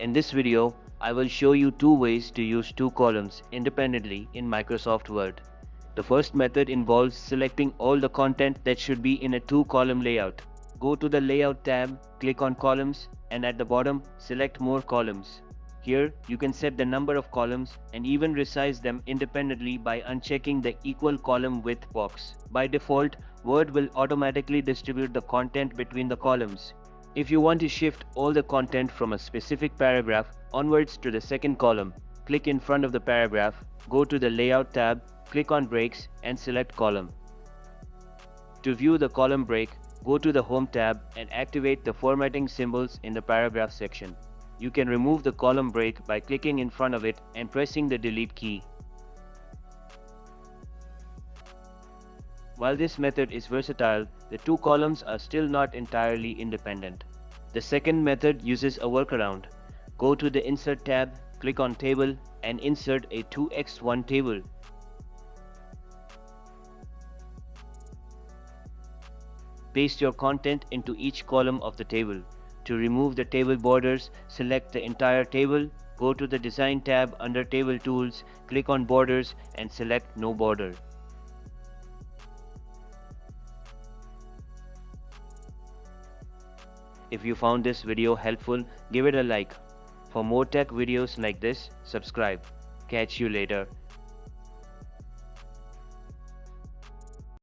In this video, I will show you two ways to use two columns independently in Microsoft Word. The first method involves selecting all the content that should be in a two-column layout. Go to the Layout tab, click on Columns, and at the bottom, select More Columns. Here, you can set the number of columns and even resize them independently by unchecking the Equal Column Width box. By default, Word will automatically distribute the content between the columns. If you want to shift all the content from a specific paragraph onwards to the second column, click in front of the paragraph, go to the Layout tab, click on Breaks and select Column. To view the column break, go to the Home tab and activate the formatting symbols in the paragraph section. You can remove the column break by clicking in front of it and pressing the Delete key. While this method is versatile, the two columns are still not entirely independent. The second method uses a workaround. Go to the Insert tab, click on Table, and insert a 2x1 table. Paste your content into each column of the table. To remove the table borders, select the entire table, go to the Design tab under Table Tools, click on Borders, and select No Border. If you found this video helpful, give it a like. For more tech videos like this, subscribe. Catch you later.